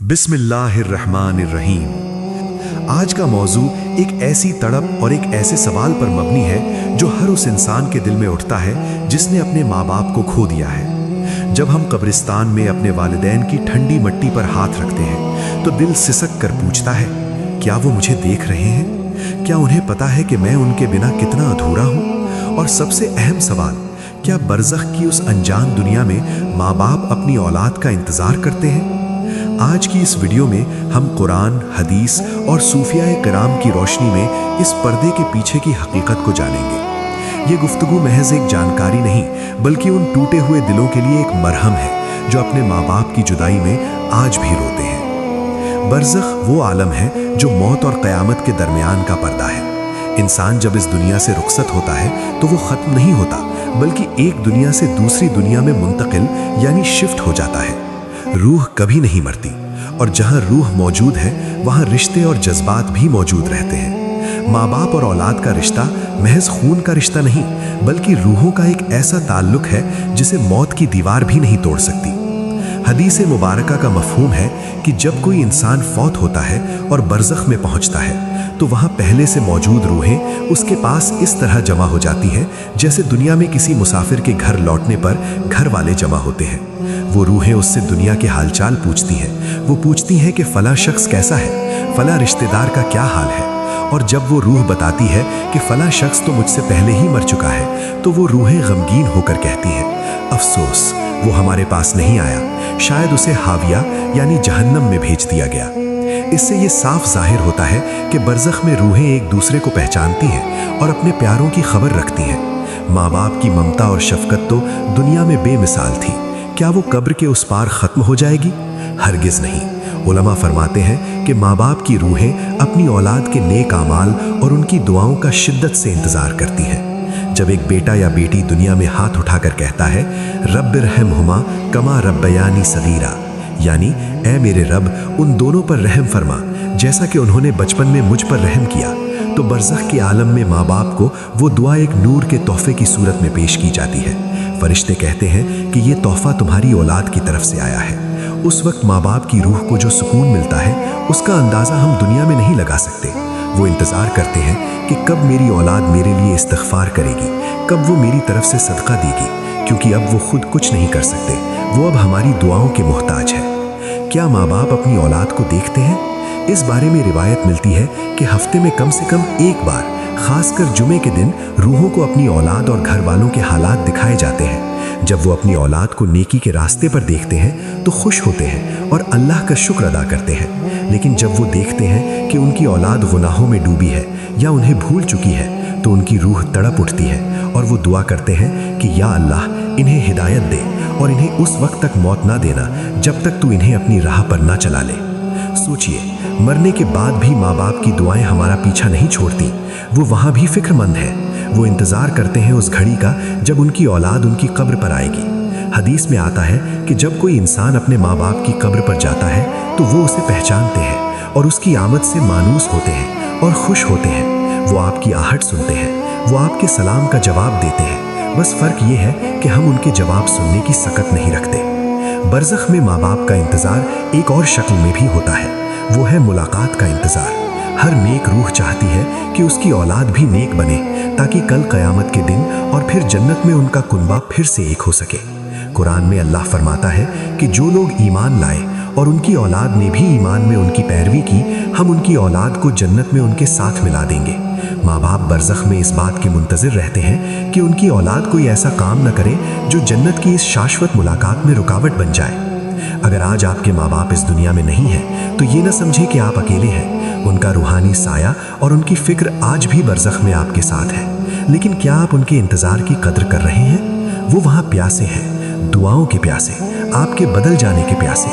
बिस्मिल्लाहिर्रहमानिर्रहीम। आज का मौजू एक ऐसी तड़प और एक ऐसे सवाल पर मबनी है जो हर उस इंसान के दिल में उठता है जिसने अपने माँ बाप को खो दिया है। जब हम कब्रिस्तान में अपने वालिदैन की ठंडी मिट्टी पर हाथ रखते हैं तो दिल सिसक कर पूछता है, क्या वो मुझे देख रहे हैं? क्या उन्हें पता है कि मैं उनके बिना कितना अधूरा हूँ? और सबसे अहम सवाल, क्या बरज़ख की उस अनजान दुनिया में माँ बाप अपनी औलाद का इंतज़ार करते हैं? आज की इस वीडियो में हम कुरान, हदीस और सूफियाए किराम की रोशनी में इस पर्दे के पीछे की हकीकत को जानेंगे। ये गुफ्तगू महज एक जानकारी नहीं बल्कि उन टूटे हुए दिलों के लिए एक मरहम है जो अपने माँ बाप की जुदाई में आज भी रोते हैं। बरज़ख वो आलम है जो मौत और क़यामत के दरमियान का पर्दा है। इंसान जब इस दुनिया से रुखसत होता है तो वो ख़त्म नहीं होता बल्कि एक दुनिया से दूसरी दुनिया में मुंतकिल यानी शिफ्ट हो जाता है। रूह कभी नहीं मरती और जहां रूह मौजूद है वहां रिश्ते और जज्बात भी मौजूद रहते हैं। माँ बाप और औलाद का रिश्ता महज खून का रिश्ता नहीं बल्कि रूहों का एक ऐसा ताल्लुक है जिसे मौत की दीवार भी नहीं तोड़ सकती। हदीस मुबारका का मफहूम है कि जब कोई इंसान फौत होता है और बरज़ख में पहुंचता है तो वहां पहले से मौजूद रूहें उसके पास इस तरह जमा हो जाती हैं जैसे दुनिया में किसी मुसाफिर के घर लौटने पर घर वाले जमा होते हैं। वो रूहें उससे दुनिया के हालचाल पूछती हैं। वो पूछती हैं कि फला शख्स कैसा है, फला रिश्तेदार का क्या हाल है। और जब वो रूह बताती है कि फला शख्स तो मुझसे पहले ही मर चुका है तो वो रूहें गमगीन होकर कहती हैं, अफसोस वो हमारे पास नहीं आया, शायद उसे हाविया यानी जहन्नम में भेज दिया गया। इससे ये साफ जाहिर होता है कि बरज़ख में रूहें एक दूसरे को पहचानती हैं और अपने प्यारों की खबर रखती हैं। माँ बाप की ममता और शफकत तो दुनिया में बेमिसाल थी। क्या वो कब्र के उस पार ख़त्म हो जाएगी? हरगिज़ नहीं। उलमा फरमाते हैं कि माँ बाप की रूहें अपनी औलाद के नेक आमाल और उनकी दुआओं का शिद्दत से इंतज़ार करती हैं। जब एक बेटा या बेटी दुनिया में हाथ उठाकर कहता है, रब्बिरहमहुमा कमा रब्बयानी सगीरा, यानी ऐ मेरे रब उन दोनों पर रहम फरमा जैसा कि उन्होंने बचपन में मुझ पर रहम किया, तो बरज़ख के आलम में माँ बाप को वो दुआ एक नूर के तोहफे की सूरत में पेश की जाती है। फरिश्ते कहते हैं कि ये तोहफा तुम्हारी औलाद की तरफ से आया है। उस वक्त माँ बाप की रूह को जो सुकून मिलता है उसका अंदाज़ा हम दुनिया में नहीं लगा सकते। वो इंतज़ार करते हैं कि कब मेरी औलाद मेरे लिए इस्तिग़फ़ार करेगी, कब वो मेरी तरफ से सदका देगी, क्योंकि अब वो खुद कुछ नहीं कर सकते, वो अब हमारी दुआओं के मोहताज है। क्या माँ बाप अपनी औलाद को देखते हैं? इस बारे में रिवायत मिलती है कि हफ्ते में कम से कम एक बार, खासकर जुमे के दिन, रूहों को अपनी औलाद और घर वालों के हालात दिखाए जाते हैं। जब वो अपनी औलाद को नेकी के रास्ते पर देखते हैं तो खुश होते हैं और अल्लाह का शुक्र अदा करते हैं। लेकिन जब वो देखते हैं कि उनकी औलाद गुनाहों में डूबी है या उन्हें भूल चुकी है तो उनकी रूह तड़प उठती है और वो दुआ करते हैं कि या अल्लाह इन्हें हिदायत दे और इन्हें उस वक्त तक मौत ना देना जब तक तू इन्हें अपनी राह पर ना चला ले। सोचिए, मरने के बाद भी माँ बाप की दुआएं हमारा पीछा नहीं छोड़ती। वो वहाँ भी फिक्रमंद है। वो इंतज़ार करते हैं उस घड़ी का जब उनकी औलाद उनकी कब्र पर आएगी। हदीस में आता है कि जब कोई इंसान अपने माँ बाप की कब्र पर जाता है तो वो उसे पहचानते हैं और उसकी आमद से मानूस होते हैं और खुश होते हैं। वो आपकी आहट सुनते हैं, वो आपके सलाम का जवाब देते हैं। बस फ़र्क ये है कि हम उनके जवाब सुनने की सकत नहीं रखते। बरज़ख में माँ बाप का इंतज़ार एक और शक्ल में भी होता है, वो है मुलाकात का इंतज़ार। हर नेक रूह चाहती है कि उसकी औलाद भी नेक बने ताकि कल क़यामत के दिन और फिर जन्नत में उनका कुनबा फिर से एक हो सके। कुरान में अल्लाह फरमाता है कि जो लोग ईमान लाए और उनकी औलाद ने भी ईमान में उनकी पैरवी की, हम उनकी औलाद को जन्नत में उनके साथ मिला देंगे। माँ बाप बरज़ख में इस बात के मुंतज़िर रहते हैं कि उनकी औलाद कोई ऐसा काम न करे जो जन्नत की इस शाश्वत मुलाकात में रुकावट बन जाए। अगर आज आपके माँ बाप इस दुनिया में नहीं हैं तो ये न समझे कि आप अकेले हैं। उनका रूहानी साया और उनकी फ़िक्र आज भी बरज़ख में आपके साथ है। लेकिन क्या आप उनके इंतज़ार की कद्र कर रहे हैं? वो वहाँ प्यासे हैं, दुआओं के प्यासे, आपके बदल जाने के प्यासे।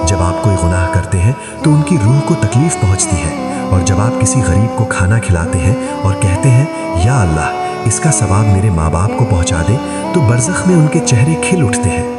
जब आप कोई गुनाह करते हैं तो उनकी रूह को तकलीफ़ पहुँचती है, और जब आप किसी गरीब को खाना खिलाते हैं और कहते हैं या अल्लाह इसका सवाब मेरे माँ बाप को पहुँचा दे, तो बरज़ख में उनके चेहरे खिल उठते हैं।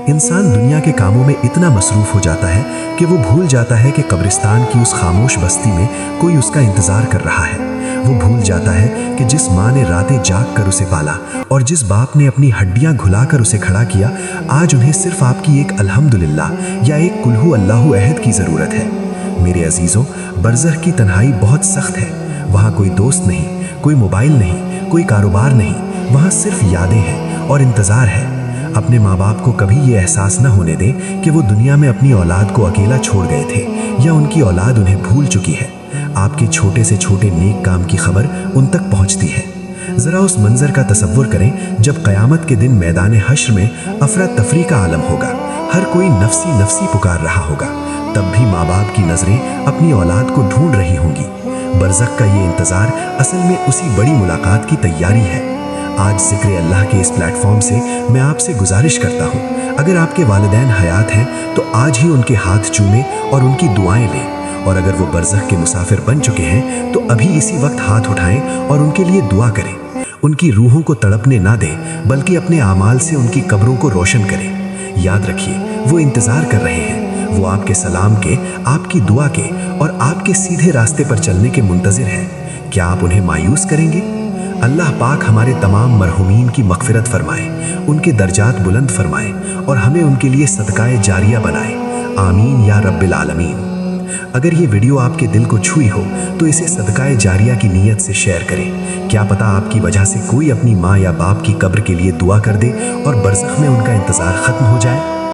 इंसान दुनिया के कामों में इतना मसरूफ़ हो जाता है कि वो भूल जाता है कि कब्रिस्तान की उस खामोश बस्ती में कोई उसका इंतज़ार कर रहा है। वो भूल जाता है कि जिस माँ ने रातें जाग कर उसे पाला और जिस बाप ने अपनी हड्डियां घुलाकर उसे खड़ा किया, आज उन्हें सिर्फ आपकी एक अल्हम्दुलिल्लाह या एक कुल हु अल्लाहु अहद की ज़रूरत है। मेरे अजीज़ों, बरज़ख की तन्हाई बहुत सख्त है। वहाँ कोई दोस्त नहीं, कोई मोबाइल नहीं, कोई कारोबार नहीं, वहाँ सिर्फ यादें हैं और इंतज़ार है। अपने माँ बाप को कभी ये एहसास न होने दें कि वो दुनिया में अपनी औलाद को अकेला छोड़ गए थे या उनकी औलाद उन्हें भूल चुकी है। आपके छोटे से छोटे नेक काम की खबर उन तक पहुँचती है। ज़रा उस मंजर का तसव्वुर करें जब क़यामत के दिन मैदान हश्र में अफरा तफरी का आलम होगा, हर कोई नफसी नफसी पुकार रहा होगा। तब भी माँ बाप की नज़रें अपनी औलाद को ढूंढ रही होंगी। बरज़ख का ये इंतज़ार असल में उसी बड़ी मुलाकात की तैयारी है। आज ज़िक्र अल्लाह के इस प्लेटफॉर्म से मैं आपसे गुजारिश करता हूँ, अगर आपके वालिदैन हयात हैं तो आज ही उनके हाथ चूमें और उनकी दुआएं लें, और अगर वो बरज़ख के मुसाफिर बन चुके हैं तो अभी इसी वक्त हाथ उठाएं और उनके लिए दुआ करें। उनकी रूहों को तड़पने ना दें, बल्कि अपने आमाल से उनकी कब्रों को रोशन करें। याद रखिए, वो इंतज़ार कर रहे हैं। वो आपके सलाम के, आपकी दुआ के और आपके सीधे रास्ते पर चलने के मुंतज़िर हैं। क्या आप उन्हें मायूस करेंगे? अल्लाह पाक हमारे तमाम मरहुमीन की मग़फ़िरत फरमाए, उनके दर्जात बुलंद फरमाए और हमें उनके लिए सदकाए जारिया बनाए। आमीन या रब्बिल आलमीन। अगर ये वीडियो आपके दिल को छुई हो तो इसे सदकाए जारिया की नीयत से शेयर करें। क्या पता आपकी वजह से कोई अपनी माँ या बाप की कब्र के लिए दुआ कर दे और बरज़ख में उनका इंतज़ार ख़त्म हो जाए।